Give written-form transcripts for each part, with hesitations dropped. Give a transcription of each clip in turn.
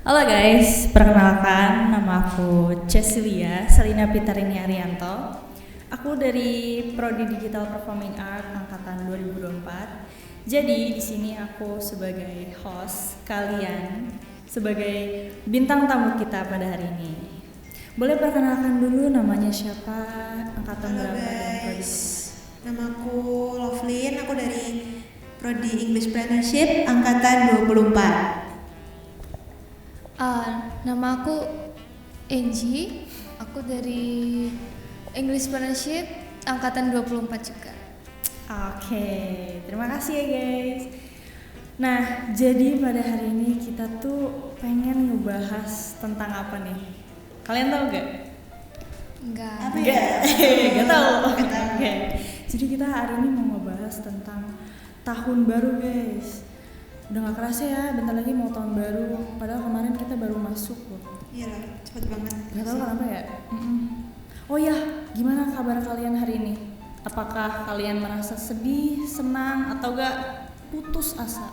Halo guys, perkenalkan nama aku Cecilia Selina Pitarini Arianto. Aku dari Prodi Digital Performing Art angkatan 2024. Jadi di sini aku sebagai host kalian, sebagai bintang tamu kita pada hari ini. Boleh perkenalkan dulu namanya siapa, angkatan Halo berapa dan prodi. guys, namaku Lovelyn, aku dari Prodi English Plannership angkatan 24. Nama aku Angie, aku dari English Partnership angkatan 24 juga. Oke, terima kasih ya guys. Nah, jadi pada hari ini kita tuh pengen ngebahas tentang apa nih? Kalian tahu gak? Enggak. Apa ya? Gak tahu. Gak tahu. Oke. Jadi kita hari ini mau ngebahas tentang tahun baru guys. Udah gak kerasa ya, bentar lagi mau tahun baru. Padahal kemarin kita baru masuk loh. Iya lah, cepet banget. Gak tahu kenapa ya. Oh ya, gimana kabar kalian hari ini? Apakah kalian merasa sedih, senang, atau gak putus asa?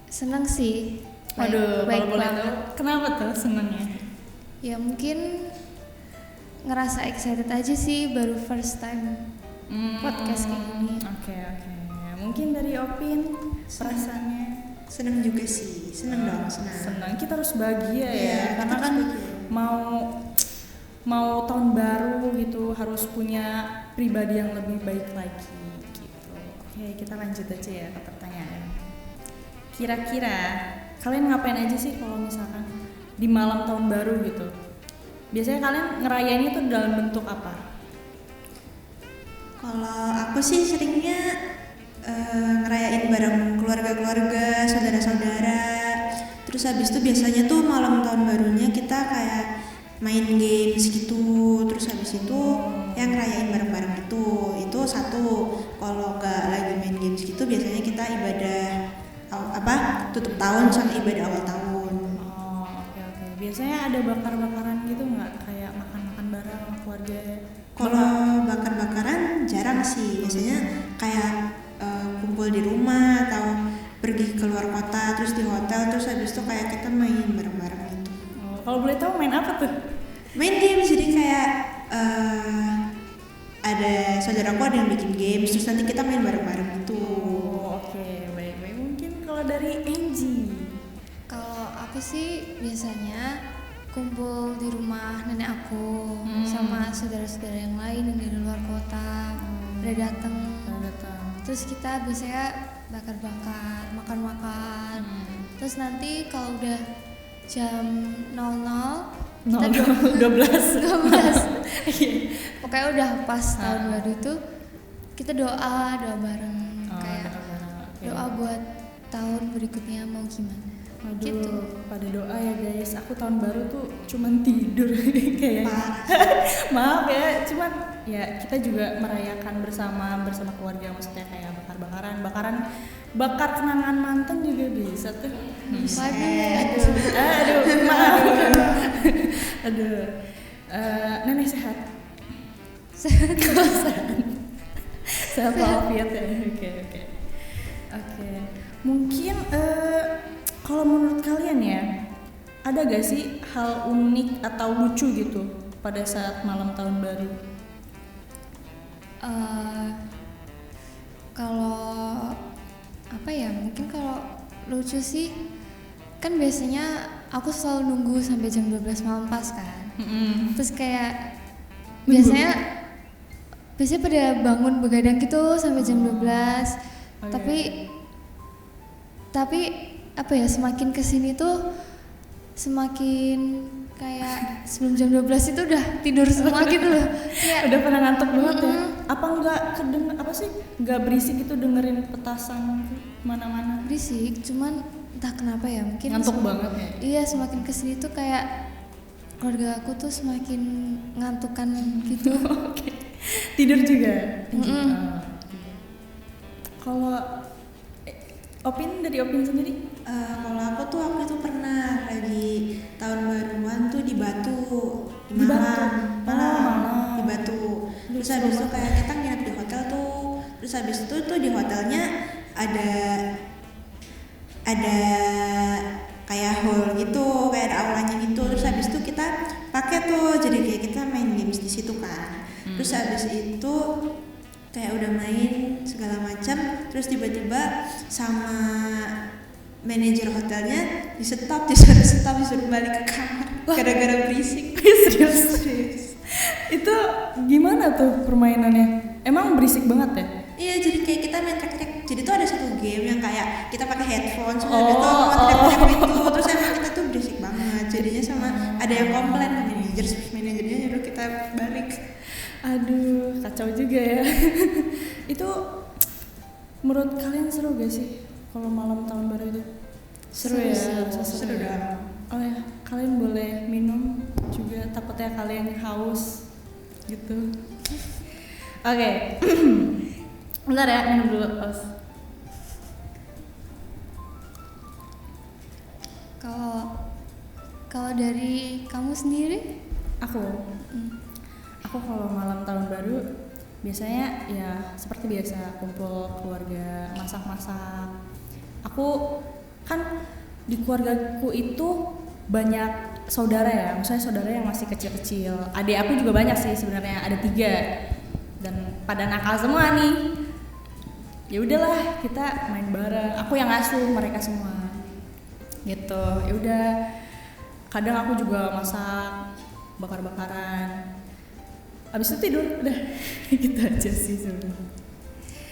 Senang sih. Waduh, baik kalau boleh banget. tahu, kenapa tuh senangnya? Ya mungkin ngerasa excited aja sih, baru first time podcast kayak gini. Oke. Mungkin dari Opin perasaannya Seneng juga sih, seneng dong, seneng. senang. Kita harus bahagia ya, Iya, karena kita kan harus bahagia. mau tahun baru gitu harus punya pribadi yang lebih baik lagi gitu. Oke, kita lanjut aja ya ke pertanyaan. Kira-kira kalian ngapain aja sih kalau misalkan di malam tahun baru gitu? Biasanya kalian ngerayainnya tuh dalam bentuk apa? Kalau aku sih seringnya ngerayain bareng keluarga-keluarga, saudara-saudara. Terus habis itu biasanya tuh malam tahun barunya kita kayak main games gitu. Terus habis itu yang ngerayain bareng-bareng itu satu. Kalau nggak lagi main games gitu biasanya kita ibadah tutup tahun sama ibadah awal tahun. Oh, oke. Biasanya ada bakar-bakaran gitu nggak? Kayak makan-makan bareng sama keluarga? Kalau bakar-bakaran jarang sih. Biasanya kayak kumpul di rumah atau pergi keluar kota terus di hotel terus habis itu kayak kita main bareng-bareng gitu. Oh, kalau boleh tahu main apa tuh? Main games, jadi kayak ada saudaraku ada yang bikin games terus nanti kita main bareng-bareng gitu. Oh, oke, baik. Mungkin kalau dari Angie. Kalau aku sih biasanya kumpul di rumah nenek aku sama saudara-saudara yang lain yang dari luar kota udah datang. Terus kita biasanya bakar-bakar, makan-makan. Terus nanti kalau udah jam 00 kita 12. 12. Pokoknya udah pas tahun baru itu kita doa bareng kayak Oke. doa buat tahun berikutnya mau gimana. Aduh, Gitu. pada doa ya guys. Aku tahun baru tuh cuman tidur kayak. Maaf ya, cuman ya kita juga merayakan bersama keluarga, maksudnya kayak bakar kenangan mantan juga bisa tuh. Aduh, maaf. Aduh. Nenek sehat. Sehat walafiat ya. Oke. Mungkin kalau menurut kalian ya, ada gak sih hal unik atau lucu gitu pada saat malam tahun baru? Kalau apa ya, mungkin kalau lucu sih kan biasanya aku selalu nunggu sampai jam 12 malam pas kan. Terus kayak biasanya pada bangun begadang gitu sampai jam 12. Tapi apa ya, semakin kesini tuh semakin kayak sebelum jam 12 itu udah tidur semua gitu loh. Kayak Udah pada ngantuk banget ya? Apa nggak berisik gitu dengerin petasan mana-mana? berisik, cuman entah kenapa ya, mungkin Ngantuk banget ya? Iya, semakin kesini tuh kayak keluarga aku tuh semakin ngantukan gitu. Oke. Tidur juga? Kalau dari Opin sendiri? Kalau aku tuh waktu itu pernah lagi tahun baruan tuh di Batu, Di Batu? Malang, Malang. di Batu. Terus habis itu kayak kita nginep di hotel tuh. Terus habis itu tuh di hotelnya ada kayak hall gitu, kayak ada aulanya gitu. Terus habis itu kita pakai tuh, jadi kayak kita main games di situ kan. Terus habis itu kayak udah main segala macam, terus tiba-tiba sama manajer hotelnya disuruh stop, disuruh balik ke kamar gara-gara berisik. Serius? Itu gimana tuh permainannya? Emang berisik banget ya? Iya, jadi kayak kita main tek-tek. Jadi tuh ada satu game yang kayak kita pakai headphone, terus ada tuh tek-tek gitu. Terus emang kita tuh berisik banget. Jadinya sama ada yang komplain ke manajer, manajernya nyuruh kita balik. Aduh, kacau juga ya. Itu menurut kalian seru gak sih kalau malam tahun baru itu? Seru ya? Seru dong. Oh ya, kalian boleh minum juga, takutnya kalian haus gitu. Oke. Bentar ya, minum dulu. Kalau dari kamu sendiri? Aku kalau malam tahun baru biasanya ya seperti biasa, kumpul keluarga, masak-masak. Aku kan di keluargaku itu banyak saudara ya, maksudnya saudara yang masih kecil-kecil. Adik aku juga banyak sih sebenarnya, ada 3 dan pada nakal semua nih. Ya udahlah, kita main bareng. Aku yang ngasuh mereka semua gitu. Ya udah, kadang aku juga masak, bakar-bakaran, habis itu tidur, udah. Gitu aja sih sebenarnya.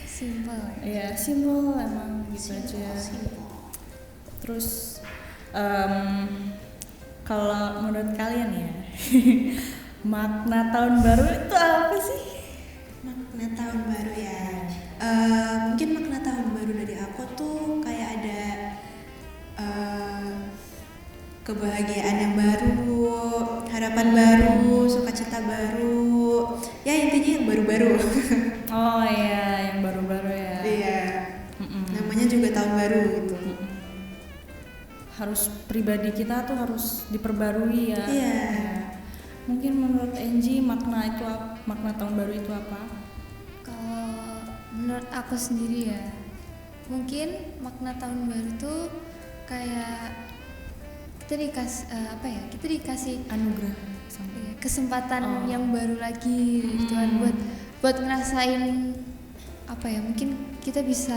Simpel. Iya, simpel emang gitu aja. Terus kalau menurut kalian ya, makna tahun baru itu apa sih? Makna tahun baru ya, mungkin makna tahun baru dari aku tuh kayak ada kebahagiaan yang baru, harapan baru, sukacita baru, ya intinya yang baru-baru. Oh iya, yang baru-baru ya. Iya, namanya juga tahun baru gitu. Harus pribadi kita tuh harus diperbarui ya. Iya. Mungkin menurut Angie makna tahun baru itu apa? Kalau menurut aku sendiri ya, mungkin makna tahun baru tuh kayak kita dikasih Anugerah kesempatan yang baru lagi gitu kan, buat ngerasain apa ya, mungkin kita bisa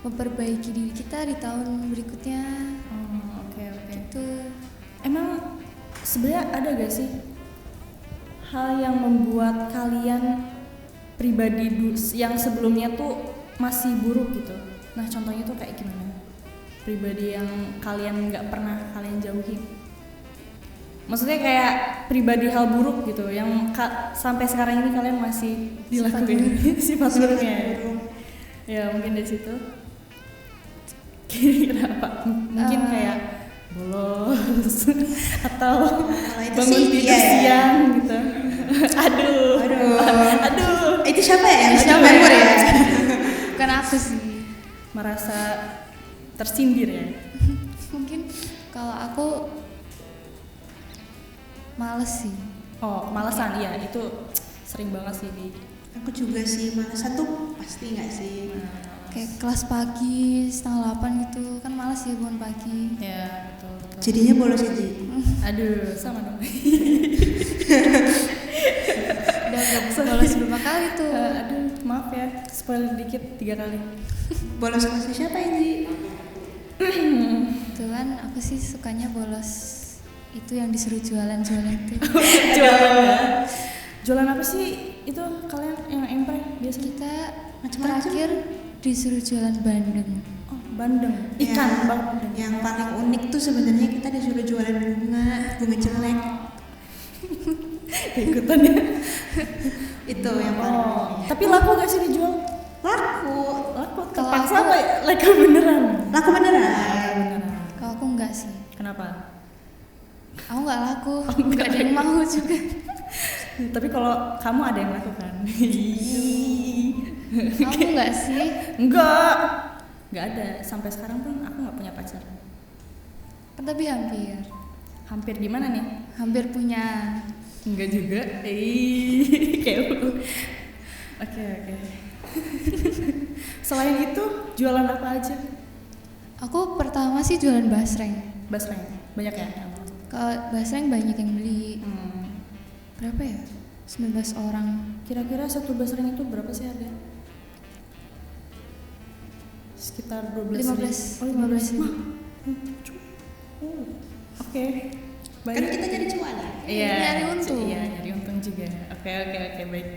memperbaiki diri kita di tahun berikutnya. Oke. Gitu. Emang sebenarnya ada gak sih hal yang membuat kalian pribadi yang sebelumnya tuh masih buruk gitu? Nah, contohnya tuh kayak gimana? Pribadi yang kalian nggak pernah kalian jauhi? Maksudnya kayak pribadi hal buruk gitu yang sampai sekarang ini kalian masih dilakuin sifat buruknya. Ya mungkin dari situ. Kenapa? Mungkin kayak bolos atau bangun tidur siang gitu. Aduh. Itu siapa ya? Siapa ya? Bukan aku sih. Merasa tersindir ya. Mungkin kalau aku males sih. Oh, malesan, iya itu sering banget sih di. Aku juga sih, malesan tuh pasti nggak sih? Kayak kelas pagi 7:30 gitu kan, males ya bangun pagi. Ya betul. Jadinya bolos aja. Aduh, sama dong. Udah bolos berapa kali tuh? Aduh, maaf ya, spoiler dikit 3 kali. Bolos kelasnya siapa ini? Tuh kan, aku sih sukanya bolos itu yang disuruh jualan itu. Jualan apa sih itu kalian yang empre biasa? Kita Macam-macam. terakhir disuruh jualan bandeng. Oh, bandeng. Ikan bandeng. Yang paling unik tuh sebenarnya kita disuruh jualan bunga jelek. Ikutan ya. Itu yang paling unik. Tapi laku gak sih dijual? Laku Terpaksa apa laku beneran? Laku beneran. Kalau aku enggak sih. Kenapa? Aku enggak laku, enggak ada yang mau juga. Tapi kalau kamu ada yang lakukan. Kamu enggak sih? Enggak ada. Sampai sekarang pun aku nggak punya pacar. Tapi hampir. Hampir gimana nih? Hampir punya. Enggak juga. Kayak Oke. Okay. Selain itu jualan apa aja? Aku pertama sih jualan basreng. Basreng banyak ya? Kalau basreng banyak yang beli. Berapa ya? 19 orang. Kira-kira satu basreng itu berapa sih harga? Sekitar 12.000. 15 ribu. Oke. Baik. Kan kita jadi cuan ya. Iya, nyari untung. Iya, nyari untung juga. Oke, baik.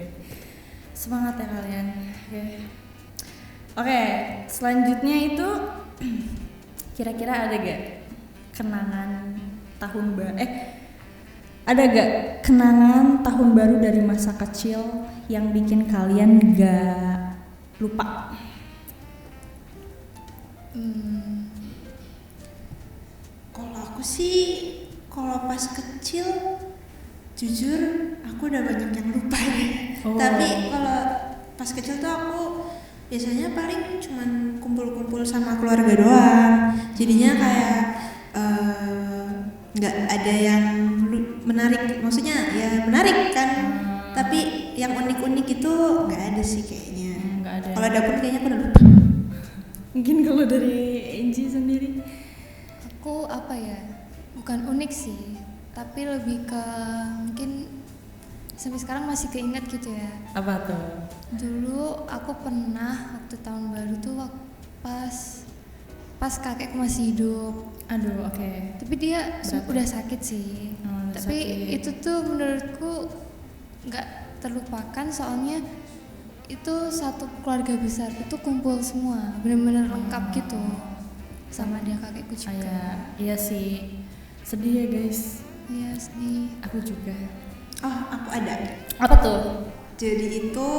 Semangat ya kalian. Oke, selanjutnya itu kira-kira ada gak kenangan tahun baru? Ada gak kenangan tahun baru dari masa kecil yang bikin kalian gak lupa? Kalau aku sih, kalau pas kecil, jujur aku udah banyak yang lupa ya. Tapi kalau pas kecil tuh aku biasanya paling cuman kumpul-kumpul sama keluarga doang. Jadinya kayak nggak ada yang menarik, maksudnya ya menarik kan. Tapi yang unik-unik itu nggak ada sih kayaknya. Nggak ada. Kalau ada pun kayaknya aku udah lupa. Mungkin kalau dari Angie sendiri? Aku apa ya, bukan unik sih, tapi lebih ke mungkin sampai sekarang masih keinget gitu ya. Apa tuh? Dulu aku pernah waktu tahun baru tuh pas kakekku masih hidup. Aduh, oke. Tapi dia Berapa? udah sakit sih. Udah Tapi sakit. itu tuh menurutku nggak terlupakan, soalnya itu satu keluarga besar itu kumpul semua, benar-benar lengkap gitu. Sama dia kakekku juga. Iya sih. Sedih ya guys. Iya sedih. Aku juga. Oh, aku ada. Apa tuh? Jadi itu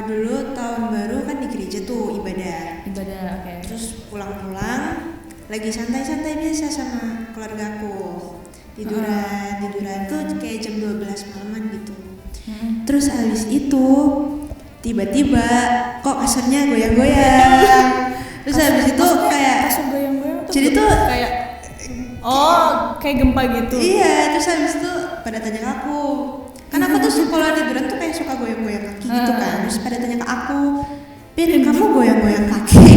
dulu tahun baru kan di gereja tuh ibadah. Ibadah, oke. Terus pulang-pulang lagi santai-santai biasa sama keluargaku. Tiduran tuh kayak jam 12 malaman gitu. Terus habis itu tiba-tiba kok kasurnya goyang-goyang. Terus habis itu kayak Kasur goyang-goyang tuh. jadi tuh kayak kayak gempa gitu. iya, terus habis itu pada tanya ke aku. Kan aku tuh kalau tiduran tuh kayak suka goyang-goyang kaki gitu kan. Terus pada tanya ke aku, "Pin, kamu goyang-goyang kaki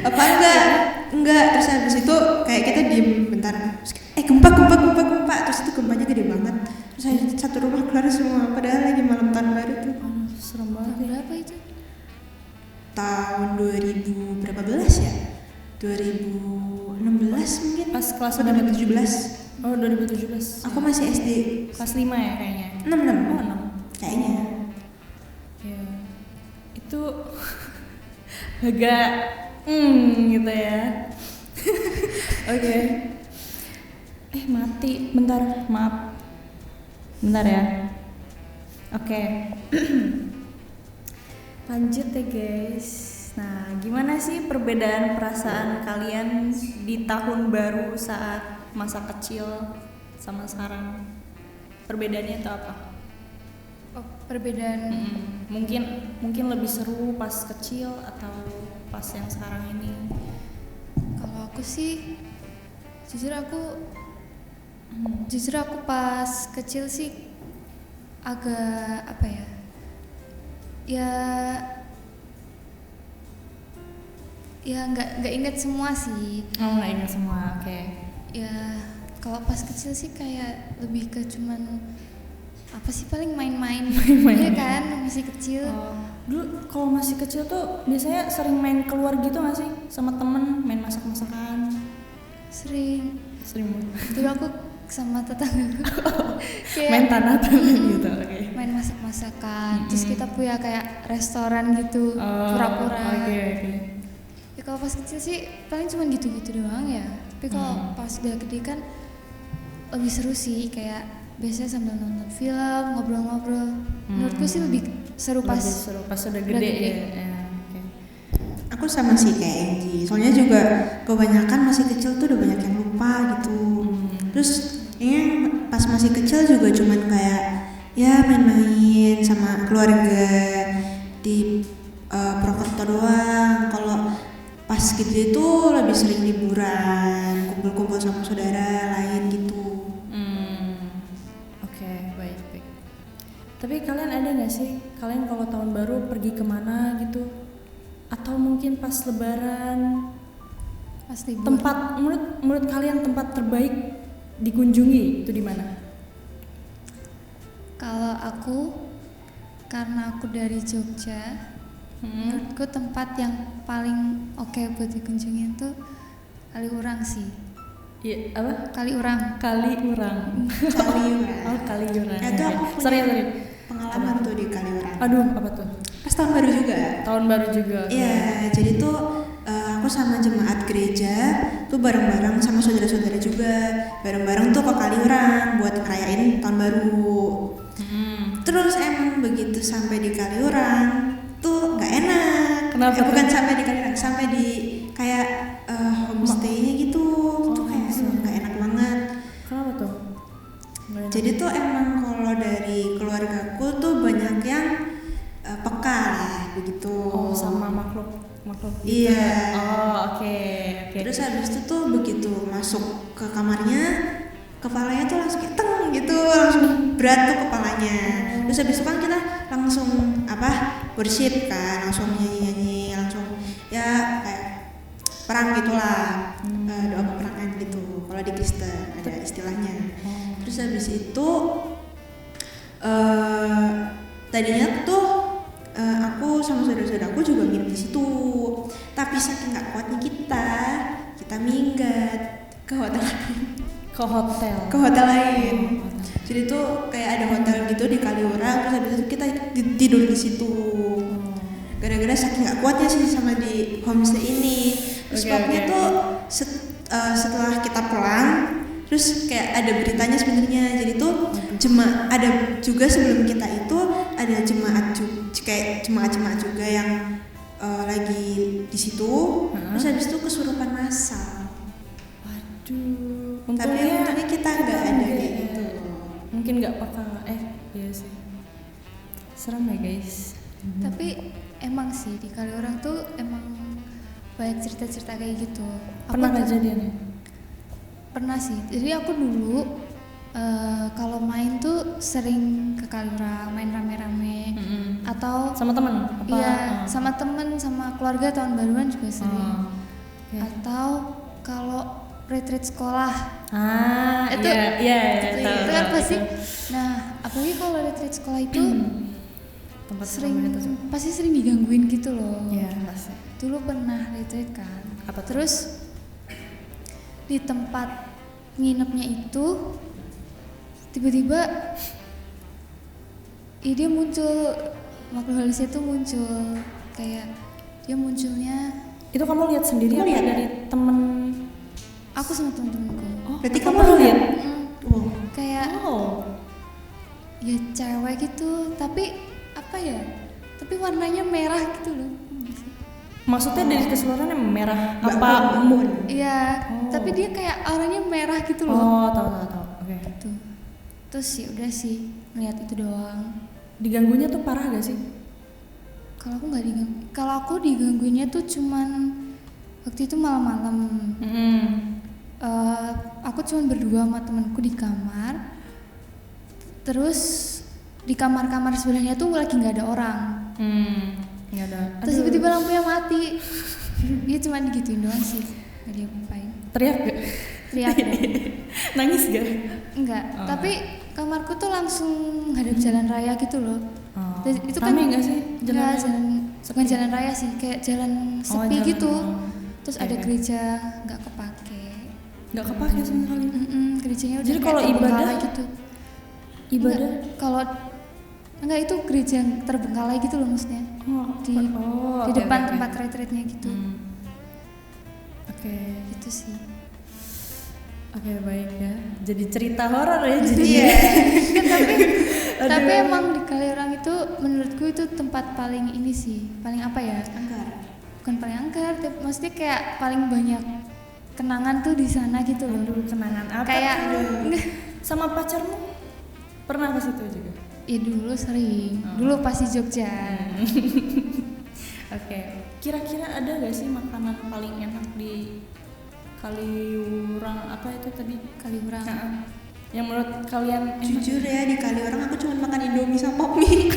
apa enggak?" Enggak. Terus habis itu kayak kita diem bentar. Terus, gempa. Terus itu gempanya gede banget. Terus satu rumah keluar semua, padahal lagi malam tahun baru tuh. Serem banget Tahun ya. berapa itu? Tahun 2000 berapa belas ya? 2016 mungkin. Pas kelas 2017. Oh, 2017. Aku masih SD. Kelas 5 ya kayaknya. 6. Oh, 6. Kayaknya. Ya. Itu agak gitu ya. Oke. Mati. Bentar, maaf. Bentar ya. Oke. Lanjut ya guys. Nah, gimana sih perbedaan perasaan kalian di tahun baru saat masa kecil sama sekarang? Perbedaannya itu apa? Oh, perbedaan. Mungkin lebih seru pas kecil atau pas yang sekarang ini? Kalau aku sih jujur aku pas kecil sih agak apa ya? Ya nggak inget semua sih. Oh, nggak ingat semua. Oke. Ya kalau pas kecil sih kayak lebih ke cuman apa sih, paling main-main. Iya kan, masih kecil. Dulu kalau masih kecil tuh biasanya sering main keluar gitu nggak sih sama temen, main masak-masakan? Sering banget. dulu aku sama tetangga kayak Main tanah-tanah gitu. Oke. main masak-masakan. Terus kita punya kayak restoran gitu, pura-pura. Oke. Ya kalau pas kecil sih paling cuma gitu-gitu doang ya. Tapi kalau pas udah gede kan lebih seru sih, kayak biasanya sambil nonton film, ngobrol-ngobrol. Menurutku sih lebih seru pas udah gede ya. Oke. Aku sama sih kayak Angie. Soalnya juga kebanyakan masih kecil tuh udah banyak yang lupa gitu. Terus ini pas masih kecil juga cuman kayak ya main-main sama keluarga di Purwokerto doang. Kalau pas gede tuh lebih sering liburan, kumpul-kumpul sama saudara lain gitu. Oke, baik. Tapi kalian ada nggak sih? Kalian kalau tahun baru pergi kemana gitu? Atau mungkin pas Lebaran Pas libur. Tempat menurut kalian tempat terbaik dikunjungi itu di mana? Kalau aku, karena aku dari Jogja, menurutku tempat yang paling oke buat dikunjungi itu Kaliurang sih. Iya, apa? Kaliurang. Kaliurang. Oh, Kaliurang. Itu aku punya Sorry. pengalaman tuh di Kaliurang. Aduh, apa tuh? Pas tahun baru juga. Tahun baru juga. Iya, jadi tuh aku sama jemaat gereja tuh bareng-bareng sama saudara-saudara juga, bareng-bareng tuh ke Kaliurang buat ngerayain tahun baru. Terus emang begitu sampai di Kaliurang tuh nggak enak. Kenapa? Bukan sampai di Kaliurang, sampai di kayak homestay-nya gitu. Tuh kayak nggak enak banget. Kenapa tuh? Jadi tuh emang kalau dari keluargaku tuh banyak yang peka lah begitu. Oh, sama makhluk Iya. Oh, oke. Terus habis itu tuh begitu masuk ke kamarnya, kepalanya tuh langsung kayak teng gitu, langsung berat tuh kepalanya. Terus habis itu kan kita langsung worship kan, langsung nyanyi, langsung ya kayak perang gitulah, doa peperangan gitu. Kalau di Kristen ada istilahnya. Terus habis itu tadinya tuh aku sama saudara-saudaraku juga nginep di situ. Tapi saking nggak kuatnya kita minggat ke hotel lain. Jadi tuh kayak ada hotel gitu di Kaliurang, terus habis itu kita tidur di situ. Gara-gara saking nggak kuatnya sih sama di homestay ini. Sebabnya tuh setelah kita pulang, terus kayak ada beritanya sebenarnya. Jadi tuh ada juga sebelum kita itu ada jemaat juga yang lagi di situ. Terus habis itu kesurupan massal. Waduh. Tapi untungnya kita nggak ada kayak gitu. Mungkin nggak peka. Iya sih. Serem ya guys. Tapi emang sih di Kaliurang tuh emang banyak cerita-cerita kayak gitu. Pernah kejadiannya? Pernah sih. Jadi aku dulu kalau main tuh sering ke Kaliurang, main rame-rame. Atau sama teman? Iya, sama temen, sama keluarga tahun baruan juga sering. Atau kalau retreat sekolah. Itu iya. Itu kan pasti. Nah, apalagi kalau retreat sekolah itu tempat pasti sering digangguin gitu loh. Iya, pasti. Dulu pernah retreat kan. Apa tuh? Terus di tempat nginepnya itu tiba-tiba dia muncul, makhluk halusnya tuh muncul, kayak dia munculnya. Itu kamu lihat sendiri apa dari temen? Aku sama temen-temenku. Oh, berarti kamu kamu lihat? Kayak ya cewek gitu, tapi apa ya? Tapi warnanya merah gitu loh. Maksudnya dari keseluruhannya merah apa? Iya, tapi dia kayak auranya merah gitu loh. Oh, tahu. Oke. Tuh. Terus ya udah sih, ngeliat itu doang. Diganggunya tuh parah gak sih? Kalau aku nggak diganggu. Kalau aku diganggunya tuh cuman waktu itu malam-malam. Aku cuman berdua sama temanku di kamar. Terus di kamar-kamar sebelahnya tuh lagi nggak ada orang. Nggak ada. Terus tiba-tiba lampunya mati. Dia cuma digituin doang sih, nggak dia ngapain. Teriak gak? Teriak dong. Nangis gak? Enggak, tapi kamarku tuh langsung ngadep jalan raya gitu loh. Itu kan rame nggak sih bukan jalan raya sih, kayak jalan sepi gitu. Terus ada Oke. gereja nggak kepake. Nggak kepake sama sekali. Gerejanya udah Jadi kayak kalau terbengkalai ibadah gitu. Ibadah? Enggak, itu gereja yang terbengkalai gitu loh maksudnya. Di oke, depan oke. tempat retreatnya gitu. Oke. Itu sih. Oke, baik ya. Jadi cerita horor ya jadi. Iya. Tapi emang di Kaliurang itu menurutku itu tempat paling ini sih, paling apa ya? Anggar. Bukan paling angker, tapi maksudnya kayak paling banyak kenangan tuh di sana gitu loh. Aduh, kenangan apa? Kayak sama pacarmu pernah ke situ juga? ya dulu sering. Dulu pas di Jogja. Oke. Kira-kira ada gak sih makanan paling enak di Kaliurang apa itu tadi? Kaliurang. Yang menurut kalian enak? Jujur ya di Kaliurang aku cuma makan Indomie sama mie.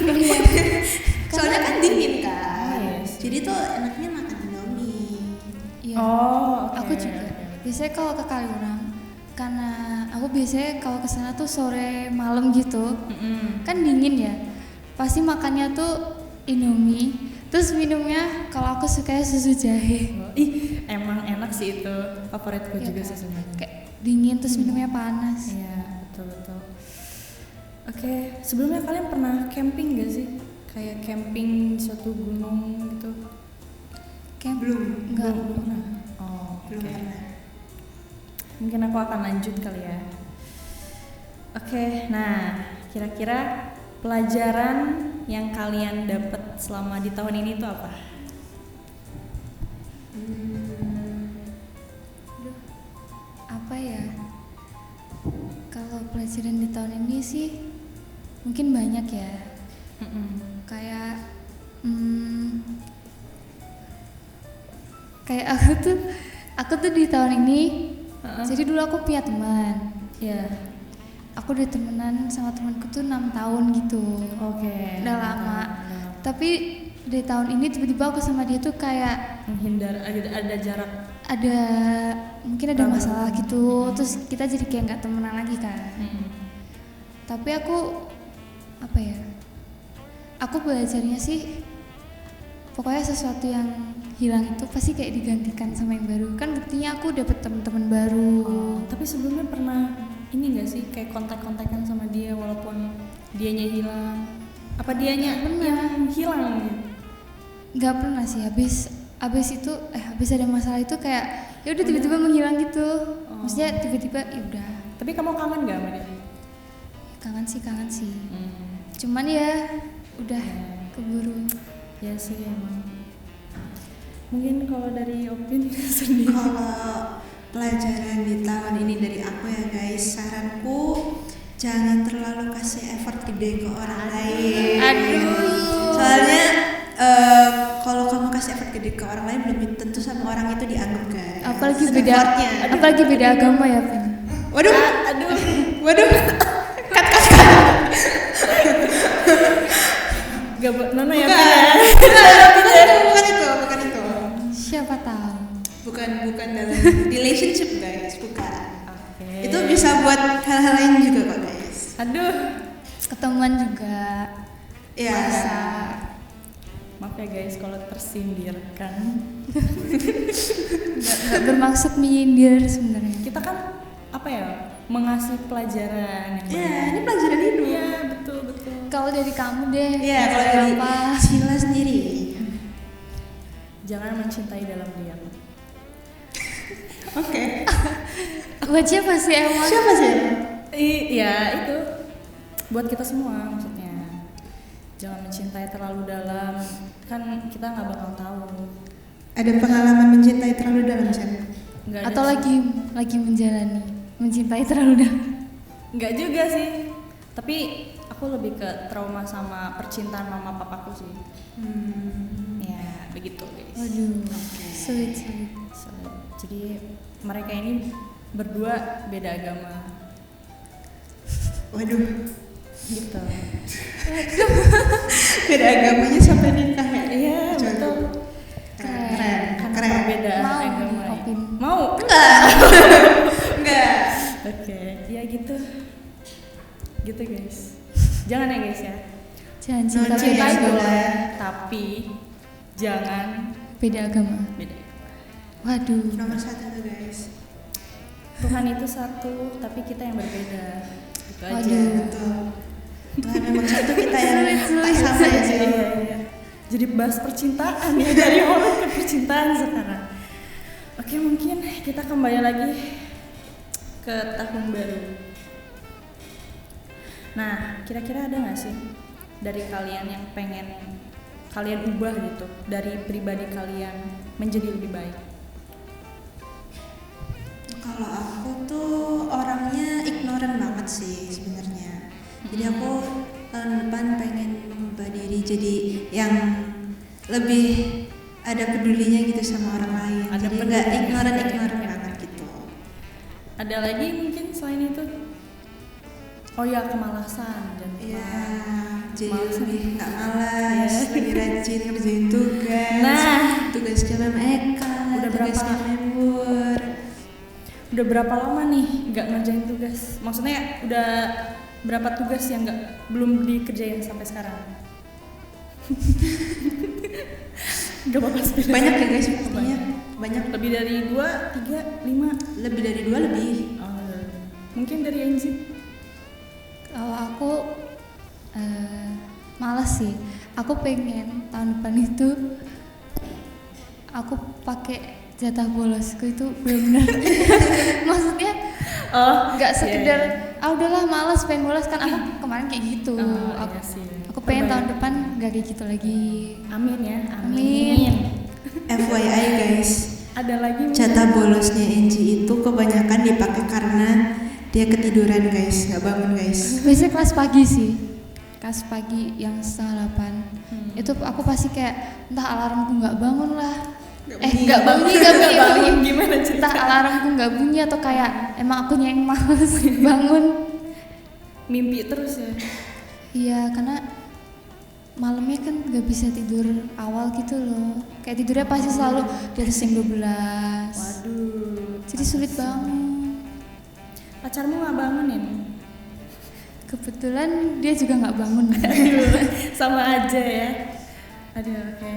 Soalnya kan dingin kan. Yes. Jadi tuh enaknya makan Indomie. Iya. Oh, oke. Aku biasanya kalau ke Kaliurang, karena aku biasanya kalau ke sana tuh sore malam gitu, kan dingin ya, pasti makannya tuh Indomie, terus minumnya kalau aku sukanya susu jahe. Ih, emang enak sih itu, favoritku Iya juga kan? susu jahe. Kayak dingin terus minumnya panas. Iya, betul. Oke, sebelumnya kalian pernah camping gak sih? Kayak camping di suatu gunung gitu? Kayak Belum. enggak. Belum pernah. Oh, Belum oke. pernah. Mungkin aku akan lanjut kali ya. Oke, nah kira-kira pelajaran yang kalian dapat selama di tahun ini itu apa? Aduh, apa ya? Kalau pelajaran di tahun ini sih mungkin banyak ya. Kayak kayak aku tuh di tahun ini, jadi dulu aku punya teman. Ya. Aku udah temenan sama temanku tuh 6 tahun gitu. Oke. Udah lama. Tapi di tahun ini tiba-tiba aku sama dia tuh kayak Menghindar, ada jarak. ada mungkin ada masalah gitu, terus kita jadi kayak nggak temenan lagi kan. Tapi aku apa ya, aku belajarnya sih pokoknya sesuatu yang hilang itu pasti kayak digantikan sama yang baru. Kan buktinya aku dapet teman-teman baru. Tapi sebelumnya pernah ini gak sih kayak kontak-kontakan sama dia walaupun dianya hilang? Apa dianya yang hilang gitu? Nggak pernah sih, habis itu habis ada masalah itu kayak ya udah tiba-tiba menghilang gitu. Maksudnya tiba-tiba ya udah. Tapi kamu kangen gak sama dia? Kangen sih. Cuman ya udah keburu. Ya sih emang. Mungkin kalau dari Opin sendiri. Kalau pelajaran di tahun ini dari aku ya guys, saranku jangan terlalu kasih effort gede ke orang lain. Aduh. Soalnya kalau kamu kasih effort gede ke orang lain belum tentu sama orang itu dianggap guys. Apalagi beda agama ya, Pin. Waduh. Waduh. Cut. Gak Nona ya? Bukan itu. Siapa tahu. Bukan dalam relationship guys, bukan. Oke. Itu bisa buat hal-hal lain juga kok guys. Aduh. Ketemuan juga. Ya. Bisa. Maaf ya guys kalau tersindir kan. Nggak bermaksud menyindir sebenarnya. Kita kan apa ya? Mengasih pelajaran yang Ya, baik. ini pelajaran hidup. Iya, betul. Kalau dari kamu deh. Iya, kalau dari Sila sendiri. Jangan mencintai dalam diam. Oke. Buat siapa sih emang? Siapa sih? Iya, itu buat kita semua maksudnya. Jangan mencintai terlalu dalam, kan kita nggak bakal tahu. Ada pengalaman mencintai terlalu dalam siapa? Nggak ada Atau sih. lagi menjalani mencintai terlalu dalam. Nggak juga sih, tapi aku lebih ke trauma sama percintaan mama papaku sih. Ya begitu guys. Waduh, sulit. So, jadi mereka ini berdua beda agama Waduh. gitu. Beda agamanya sampai nikah ya? Iya Coba. betul. Keren. Karena Keren. perbedaan Mau agama. nih, Opin. Mau? Enggak. Oke, ya gitu guys. Jangan ya guys ya. Jangan cinta Jangan beda Cintai Yes, agama. boleh, tapi jangan Beda agama. beda. Waduh. Nomor 1 tuh guys. Tuhan itu satu, tapi kita yang berbeda. Gitu aja. Waduh. Betul. Tuhan memang satu, kita yang Sulit. tak sama ya sih. Iya. Jadi bahas percintaan ya, dari orang ke percintaan sekarang. Oke, mungkin kita kembali lagi ke tahun baru. Nah, kira-kira ada nggak sih dari kalian yang pengen kalian ubah gitu dari pribadi kalian menjadi lebih baik? Kalau aku tuh orangnya ignoran banget sih sebenarnya. Jadi aku tahun depan pengen mengubah diri jadi yang lebih ada pedulinya gitu sama orang lain. Ada Jadi nggak peduli. ignoran banget gitu. Ada lagi mungkin selain itu? Oh ya, kemalasan dan Iya, jadi Malas. lebih nggak malas, Iya. lebih rajin ngerjain tugas. Nah. Tugasnya Mem Eka, Udah tugasnya berapa? Membur. Udah berapa lama nih nggak ngerjain tugas? Maksudnya udah berapa tugas yang belum dikerjain sampai sekarang? Gak apa-apa sih. Banyak ya guys, pastinya banyak. Lebih dari 2, 3, 5. Lebih dari 2 lebih. Mungkin dari Angie. Kalau aku malas sih. Aku pengen tahun depan itu aku pakai jatah bolosku itu benar-benar. Maksudnya nggak sekedar udahlah malas pengen bolos kan aku kemarin kayak gitu. Iya sih. Aku pengen tahun depan nggak kayak gitu lagi. Amin ya. Amin. FYI guys, Ada lagi jatah bolosnya Angie itu kebanyakan dipakai karena dia ketiduran guys, nggak bangun guys. Biasanya kelas pagi sih. Kelas pagi yang 7:30. Itu aku pasti kayak entah alarmku nggak bangun lah. Nggak bunyi. Gimana cerita? Entah alarmku nggak bunyi atau kayak emang akunya yang males bangun. Mimpi terus ya. Iya, karena malamnya kan nggak bisa tidur awal gitu loh. Kayak tidurnya pasti selalu di atas jam 12. Waduh. Jadi sulit bangun. Pacarmu nggak bangunin? Kebetulan dia juga nggak bangun. Sama aja ya. Aduh, oke.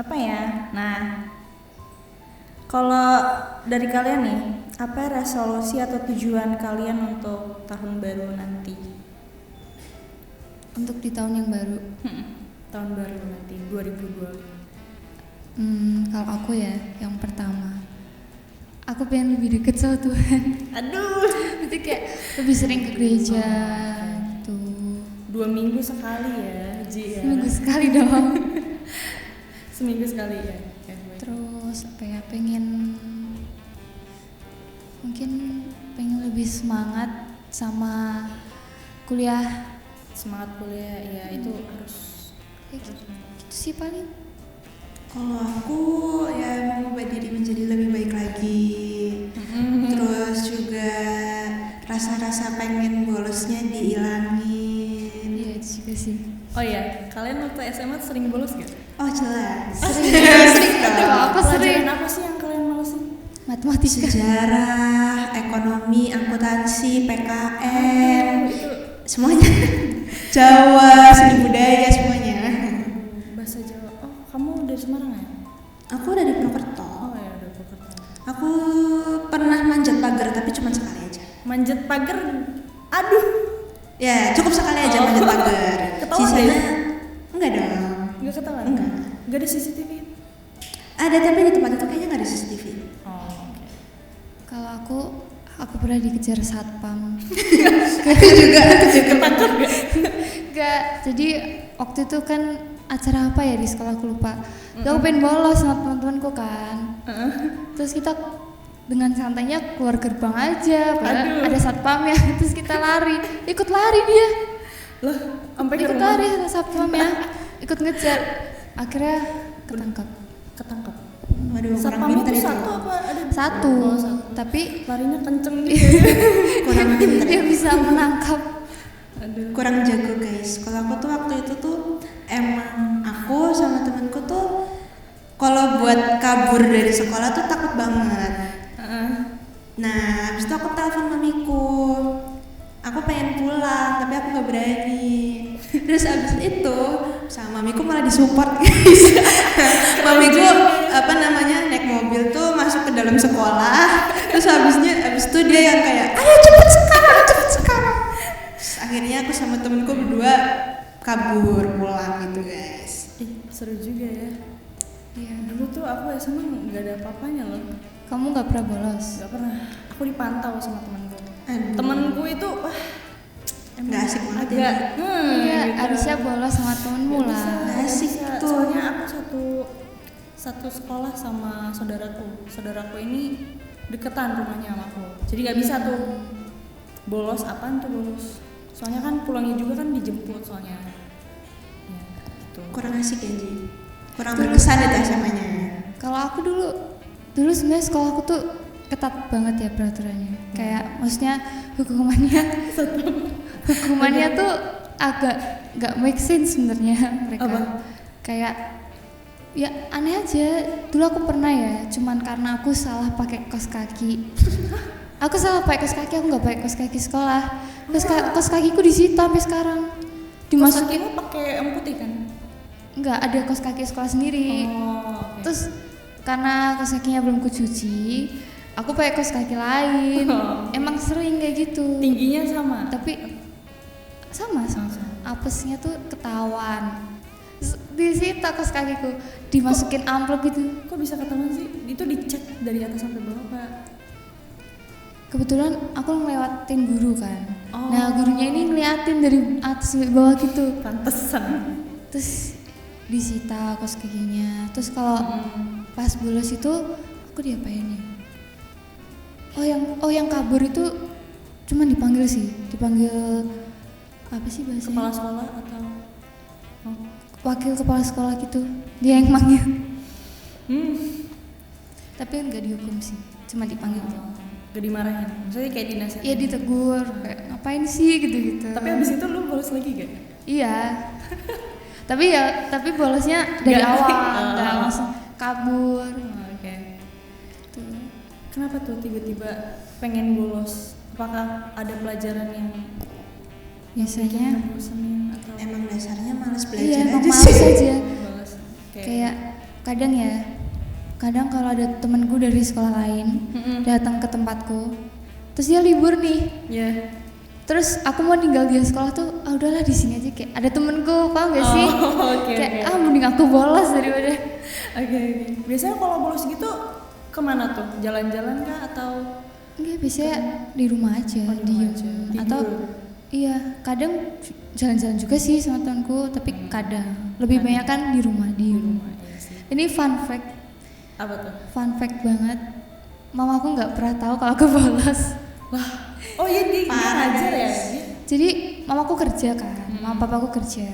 Apa ya? Nah, kalau dari kalian nih, apa resolusi atau tujuan kalian untuk tahun baru nanti? Untuk di tahun yang baru. Tahun baru nanti 2020. Kalau aku ya, yang pertama, aku pengen lebih deket sama Tuhan. Aduh, Jadi kayak lebih sering ke gereja tuh. 2 minggu sekali ya, Ji ya. Seminggu sekali dong. Seminggu sekali ya. Terus apa ya, mungkin pengen lebih semangat sama kuliah. Semangat kuliah ya, itu harus Kayak gitu sih paling. Kalau aku ya mengubah diri menjadi lebih baik lagi. Terus juga rasa-rasa pengen bolosnya dihilangin. Iya itu juga sih. Oh iya, kalian waktu SMA sering bolos gak? Oh jelas. Sering dong. Aku sering. Pelajaran apa sih yang kalian malesin? Matematika. Sejarah, ekonomi, akuntansi, PKN, semuanya. Jawa, seni budaya semuanya. Bahasa Jawa. Oh, kamu dari Semarang ya? Aku dari Purwokerto. Oh ya, udah Purwokerto. Aku pernah manjat pagar tapi cuma sekali aja. Manjat pagar. Aduh, Ya cukup sekali aja manjat pagar. Ketahuan Sisanya deh. enggak dong. enggak ketahuan. Enggak. Enggak ada CCTV. Ada tapi di tempat itu kayaknya nggak ada CCTV. Oh, oke. Kalau aku pernah dikejar satpam. Itu juga Ketangkep gak? Enggak, jadi waktu itu kan acara apa ya di sekolah aku lupa. Terus aku pengen bolos sama teman-temanku kan. Terus kita dengan santainya keluar gerbang aja, padahal ada satpamnya. Terus kita ikut lari dia. Loh, sampai ke Ikut rumah. lari sama satpamnya, ikut ngejar. Akhirnya ketangkap. Ketangkep. Waduh, kurang Satpamnya pintar tuh itu. satu apa ada? Satu, Oh, satu. tapi Larinya kenceng gitu. Kurang pintar. dia bisa menangkap. Aduh. Kurang jago guys. Kalau aku tuh waktu itu tuh emang aku sama temanku tuh kalau buat kabur dari sekolah tuh takut banget. Nah, habis itu aku telepon mamiku. Aku pengen pulang, tapi aku nggak berani. Terus abis itu sama mamiku malah disupport guys. Mamiku naik mobil tuh masuk ke dalam sekolah. Terus abis itu dia yang kayak, ayo cepet sekarang. Terus akhirnya aku sama temenku berdua kabur pulang gitu guys. Seru juga ya. Iya. Dulu tuh aku SMA nggak ada apa-apanya loh. Kamu nggak pernah bolos? Nggak pernah. Aku dipantau sama temanku. Aduh. Temanku itu Nggak asik banget agak ya. Iya, gitu. harusnya bolos sama temenmu Nggak lah. bisa, Asik nggak bisa. tuh. Soalnya aku satu sekolah sama saudaraku. Saudaraku ini deketan rumahnya sama aku. Jadi nggak bisa tuh bolos. Apaan tuh bolos? Soalnya kan pulangnya juga kan dijemput soalnya. Ya, gitu. Kurang asik ya Ji. Kurang berkesan itu SMA-nya. Kalau aku dulu sebenarnya sekolah aku tuh ketat banget ya peraturannya. Kayak maksudnya hukumannya tuh agak nggak make sense sebenarnya mereka. Apa? Kayak Ya aneh aja, dulu aku pernah ya, cuman karena aku salah pakai kaos kaki. Aku salah pakai kaos kaki, aku nggak pakai kaos kaki sekolah. Kaos kakiku disita sampai sekarang. Dimasukin Kamu pakai yang putih kan? nggak ada kaos kaki sekolah sendiri. Oke. Terus karena kaos kakinya belum kucuci, aku pakai kaos kaki lain. Emang sering kayak gitu. Tingginya sama. Tapi sama. Apesnya tuh ketahuan. Terus disita kaos kakiku, dimasukin amplop gitu. Kok bisa ketahuan sih? Itu dicek dari atas sampai bawah, Pak. Kebetulan aku ngelewatin guru kan. Oh. Nah gurunya ini ngeliatin dari atas sampai bawah gitu. Pantesan. Terus disita kaos kakinya. Terus kalau pas bolos itu aku diapain ya? Oh yang kabur itu cuma dipanggil apa sih bahasanya? Kepala sekolah atau Wakil kepala sekolah gitu. Dia yang manggil. Tapi nggak dihukum sih, cuma dipanggil. Gak dimarahin? Maksudnya kayak dinasihatin? Iya ditegur, kayak ngapain sih gitu-gitu. Tapi abis itu lu bolos lagi gak? Iya. tapi bolosnya dari Nggak. awal, nggak langsung kabur. Oke. Tuh. Kenapa tuh tiba-tiba pengen bolos? Apakah ada pelajaran yang Biasanya bosenin atau Emang dasarnya malas iya belajar emang aja males sih. aja. bolos? Kayak kadang kalau ada temanku dari sekolah lain datang ke tempatku, terus dia libur nih. Ya. Terus aku mau tinggal di sekolah tuh, udahlah di sini aja, kayak ada temenku, paham gak sih? Oke. Kayak mending aku bolos daripada. Oke. Biasanya kalau bolos gitu kemana tuh? Jalan-jalan kah atau? Enggak, biasanya di rumah aja, Oh, di rumah diem. aja. Atau Tidur. iya, kadang jalan-jalan juga sih sama temanku, tapi kadang lebih banyak kan di rumah diem. Iya sih. Ini fun fact Apa tuh? banget. Mamaku nggak pernah tahu kalau aku bolos. Wah. Oh iya dia ngajar ya? Jadi mamaku kerja kan, mama papaku kerja.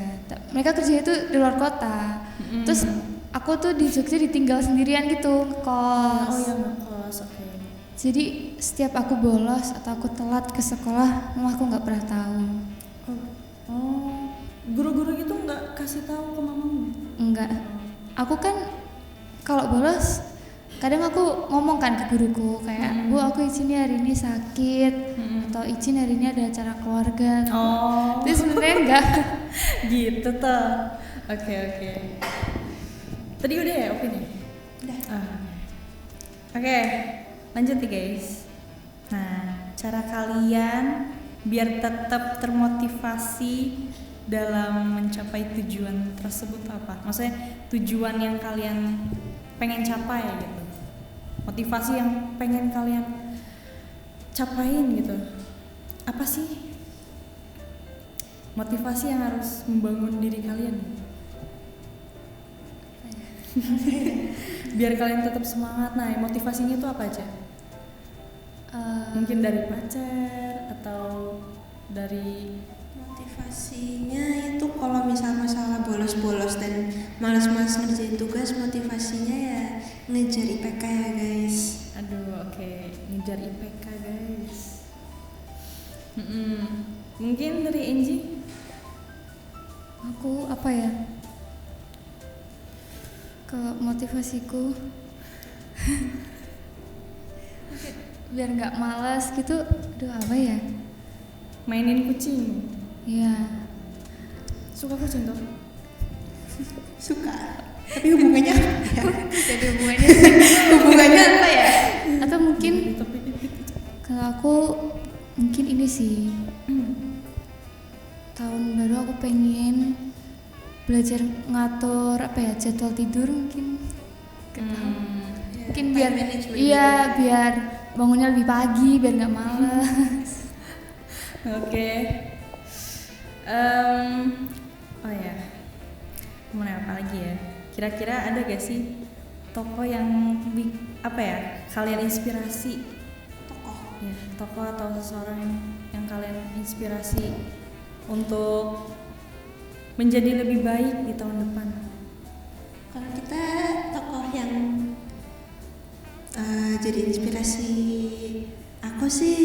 Mereka kerja itu di luar kota. Terus aku tuh di Jogja ditinggal sendirian gitu, kos. Oh iya ngekos, oke. Jadi setiap aku bolos atau aku telat ke sekolah, mamaku nggak pernah tahu. Oh, guru-guru gitu nggak kasih tahu ke mamamu? Enggak. Aku kan kalau bolos kadang aku ngomong kan ke guruku kayak, Bu aku izin ya hari ini sakit, atau izin hari ini ada acara keluarga. Oh. Tapi sebenarnya enggak. Gitu tuh. Oke. Tadi udah ya opini? Udah. Oke, lanjut nih guys. Nah, cara kalian biar tetap termotivasi dalam mencapai tujuan tersebut apa? Maksudnya tujuan yang kalian pengen capai gitu. Motivasi yang pengen kalian capain gitu. Apa sih motivasi yang harus membangun diri kalian? Biar kalian tetap semangat. Nah, motivasinya itu apa aja? Mungkin dari pacar atau dari Motivasinya itu kalau misal masalah bolos-bolos dan malas-malas ngerjain tugas, motivasinya ya ngejar IPK ya guys. aduh oke, ngejar IPK guys. Mungkin dari Angie? Aku apa ya? Ke motivasiku biar nggak malas gitu. Aduh apa ya? Mainin kucing. Ya Suka kucing tuh? Suka. Tapi hubungannya jadi hubungannya hubungannya apa ya? atau mungkin Tapi kalau aku mungkin ini sih, tahun baru aku pengen belajar ngatur apa ya, jadwal tidur mungkin. Mungkin biar Time management iya biar bangunnya lebih pagi biar nggak malas. Oke. Oh ya, mau nanya apa lagi ya? Kira-kira ada gak sih tokoh yang apa ya kalian inspirasi? Tokoh. Ya, tokoh atau seseorang yang kalian inspirasi untuk menjadi lebih baik di tahun depan. Kalau kita tokoh yang jadi inspirasi aku sih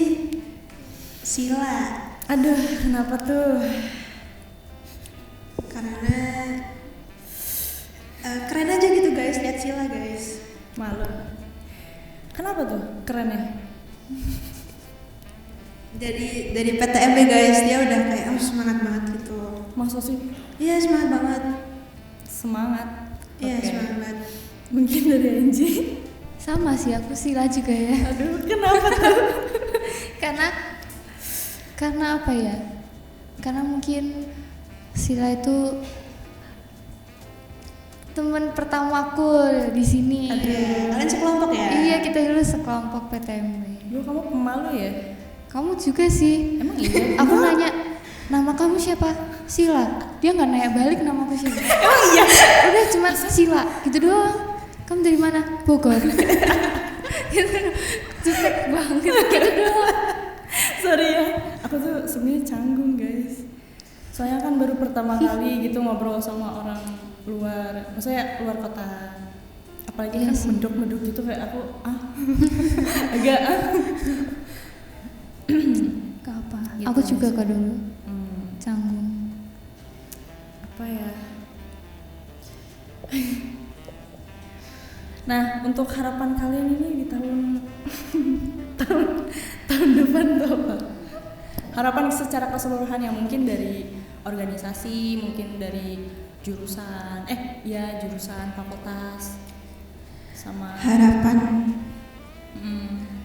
Sila. Aduh, kenapa tuh? Karena keren aja gitu guys, lihat Sila guys. Malu. Kenapa tuh kerennya? Dari PTMB guys, dia udah kayak semangat banget gitu. Masa sih? Iya semangat banget. Semangat. Iya Oke. semangat banget. Mungkin dari Angie. Sama sih, aku Sila juga ya. Aduh, kenapa tuh? Karena apa ya? Karena mungkin Sila itu teman pertamaku di sini. Aduh, kalian sekelompok ya? Iya, kita dulu sekelompok PTMB. Lu kamu pemalu ya? Kamu juga sih. Emang iya? Aku nanya, nama kamu siapa? Sila. Dia nggak nanya balik nama aku siapa. Emang iya? Udah cuma Sila, gitu doang. Kamu dari mana? Bogor. Gitu, jutek banget gitu doang. Sorry ya, aku tuh sebenarnya canggung guys. Soalnya kan baru pertama kali gitu ngobrol sama orang luar, maksudnya luar kota. Apalagi Iya kan sih. medok gitu kayak aku agak Gak apa. Gitu Aku juga kok dulu hmm, canggung. apa ya? Nah, untuk harapan kalian ini di tahun tahun depan tuh apa? Harapan secara keseluruhan yang mungkin dari organisasi, mungkin dari jurusan, jurusan fakultas sama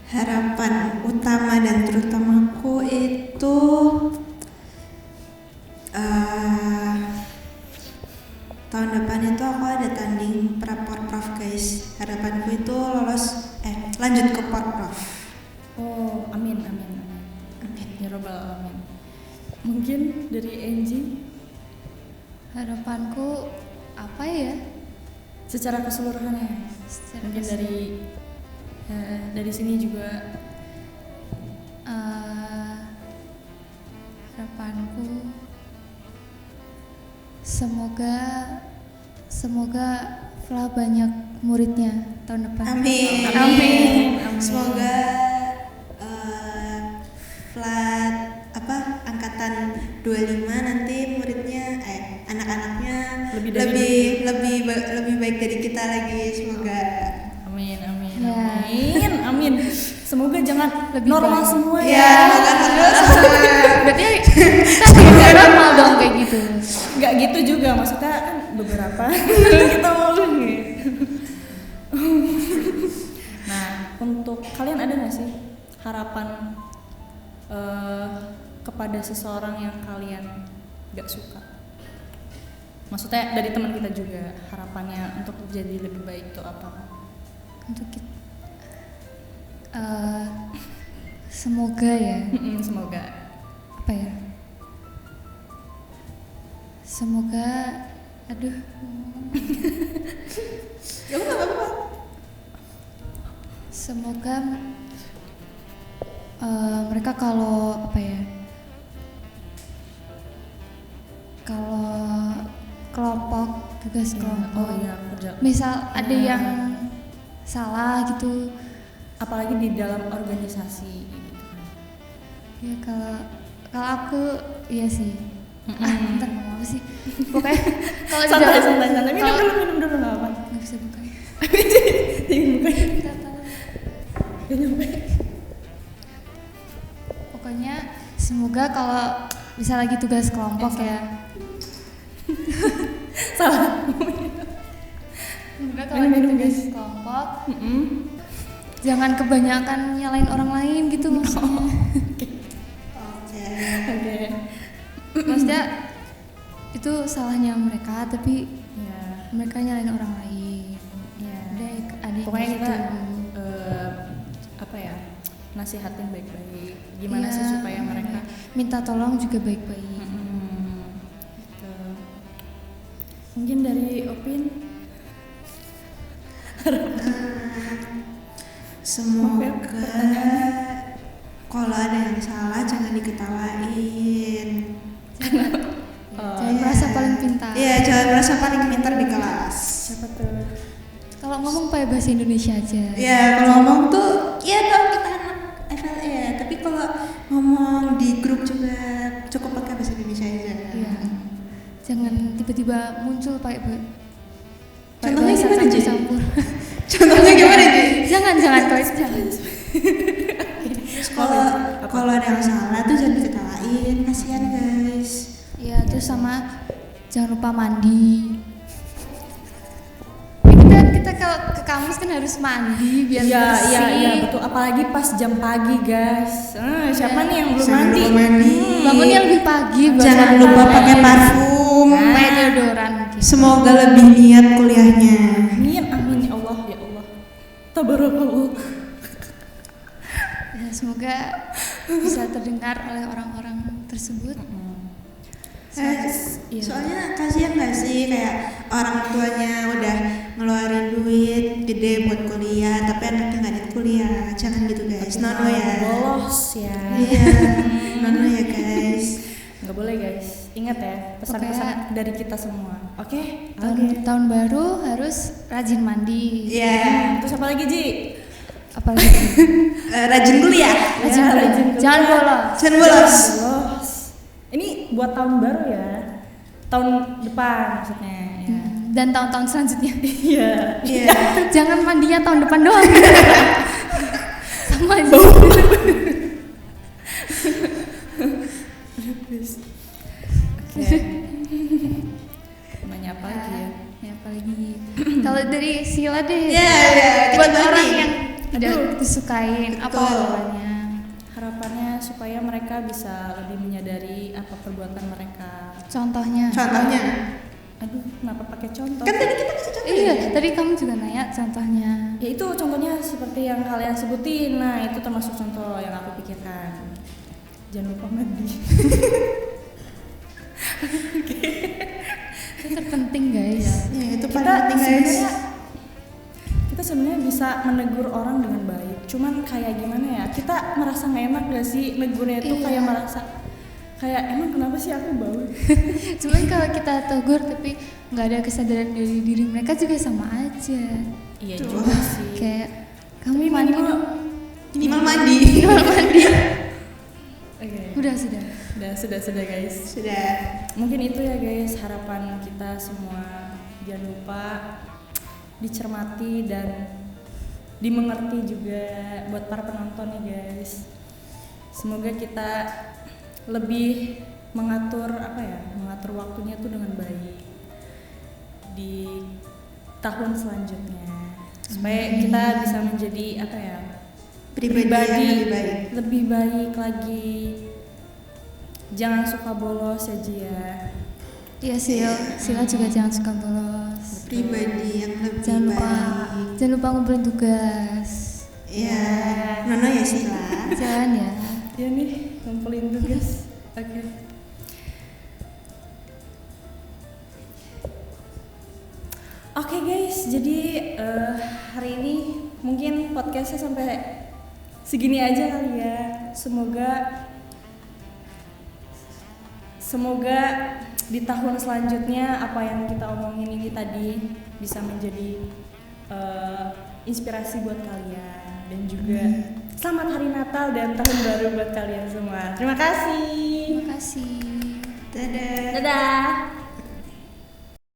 Harapan utama dan terutamaku itu tahun depan itu aku ada tanding pra-porprov guys. Harapanku itu lanjut ke porprov. Oh, amin. Ya robbal alamin. Mungkin dari Angie Harapanku apa ya? secara keseluruhannya. Secara Mungkin dari sini juga harapanku semoga Fla banyak muridnya tahun depan. Amin. Semoga flat angkatan 25 nanti muridnya anak-anaknya lebih baik dari kita lagi, semoga. amin. Ya. Amin. Semoga jangan Lebih normal baik. semua Ya, ya. Berarti kita tidak normal dong kayak gitu. Nggak gitu juga, maksudnya kan beberapa kita mau nih. Nah, untuk kalian ada nggak sih harapan kepada seseorang yang kalian nggak suka? Maksudnya dari teman kita juga, harapannya untuk jadi lebih baik itu apa? Untuk kita semoga ya. Semoga. Apa ya? Semoga aduh. Gak apa-apa. Semoga mereka kalau apa ya? Kalau kelompok tugas kelompok. Oh iya, kerja. Misal ada yang salah gitu. Apalagi di dalam organisasi gitu kan. Ya kalau aku iya sih. Bentar ngomong apa sih? Pokoknya kalau di Santai. dalam Minum dulu nggak apa? nggak bisa buka ya. Jangan buka. Nggak tahu. Gak nyampe. Pokoknya semoga kalau bisa lagi tugas kelompok ya. Salah. Semoga kalau lagi tugas kelompok jangan kebanyakan nyalain orang lain gitu maksudnya. Oke. Maksudnya itu salahnya mereka tapi Ya. mereka nyalain orang lain. Ya. Ada Pokoknya yang kita gitu. nasihatin baik-baik. Gimana sih Iya, supaya mereka minta tolong juga baik-baik. gitu. Mungkin dari Opin. Semoga pertanyaannya. kalau ada yang salah jangan diketawain. Jangan merasa paling pintar. Iya, jangan merasa paling pintar di kelas. Siapa tuh? Kalau ngomong pakai bahasa Indonesia aja. Ya, kalau ngomong tuh ya tau kita anak FLE, tapi kalau ngomong di grup juga cukup pakai bahasa Indonesia aja. Iya. Jangan tiba-tiba muncul pakai gimana Ji? campur. Contohnya gimana Ji? Jangan guys, jangan. Kalau ada yang salah tuh jangan diketawain, kasihan guys. Ya, terus sama jangan lupa mandi. Kita kalau ke kampus kan harus mandi biar bersih. Iya betul, apalagi pas jam pagi guys. Siapa nih yang belum Jangan mandi? lupa mandi. Bangunnya lebih pagi. Jangan lupa pakai parfum. pakai deodoran mungkin. Semoga lebih niat kuliahnya. Amin ya Allah. Tabarakallah. Ya, semoga bisa terdengar oleh orang-orang tersebut. Iya. Soalnya kasihan gak sih kayak orang tuanya udah ngeluarin duit gede buat kuliah tapi anaknya gak niat kuliah. Jangan gitu guys, nono ya. Bolos ya. Iya, nono ya guys. Nggak boleh guys. Ingat ya pesan-pesan dari kita semua. Oke. Tahun baru harus rajin mandi. Iya. Terus apa lagi Ji? Apalagi Rajin kuliah. rajin Ya, kuliah. rajin kuliah. Jangan bolos. Jangan bolos. Bolos. Ini buat tahun baru ya. Tahun depan maksudnya ya. Dan tahun-tahun selanjutnya. Iya. Iya. Jangan mandinya tahun depan doang. Sama aja. Oke. Nanya apa lagi ya? Ya, apalagi kalau dari Sila deh. Iya, kita Buat bagi. orang yang udah disukain apa Betul. harapannya? Harapannya supaya mereka bisa lebih menyadari apa perbuatan mereka. Contohnya. Contohnya. Aduh, kenapa pakai contoh? Kan tadi kita kasih contoh. Iya, tadi kamu juga nanya contohnya. Ya itu contohnya seperti yang kalian sebutin. Nah, itu termasuk contoh yang aku pikirkan. Jangan lupa mandi. Itu terpenting guys. Ya, itu Kita paling penting guys. sebenarnya bisa menegur orang dengan baik. Cuman kayak gimana ya? Kita merasa nggak enak gak sih negurnya itu Iya. kayak merasa kayak emang kenapa sih aku bau? Cuman kalau kita tegur tapi nggak ada kesadaran dari diri mereka juga sama aja. Iya Tuh. juga sih. Kayak kamu mandi dong. Minimal mandi. Oke. Sudah. Sudah guys. Sudah. Mungkin itu ya guys harapan kita semua. Jangan lupa dicermati dan dimengerti juga buat para penonton nih guys. Semoga kita lebih mengatur waktunya tuh dengan baik di tahun selanjutnya supaya kita bisa menjadi Pribadi yang lebih baik lagi. Jangan suka bolos ya Ji ya. Iya Sila juga jangan suka bolos. Pribadi yang lebih Jangan lupa ngumpulin tugas. Ya, nono ya Sila. Jangan ya. Ya nih ngumpulin tugas. Oke. Oke guys, jadi hari ini mungkin podcastnya sampai segini aja kali ya. Semoga di tahun selanjutnya apa yang kita omongin ini tadi bisa menjadi inspirasi buat kalian dan juga selamat hari Natal dan tahun baru buat kalian semua. Terima kasih. Terima kasih. Dadah. Dadah.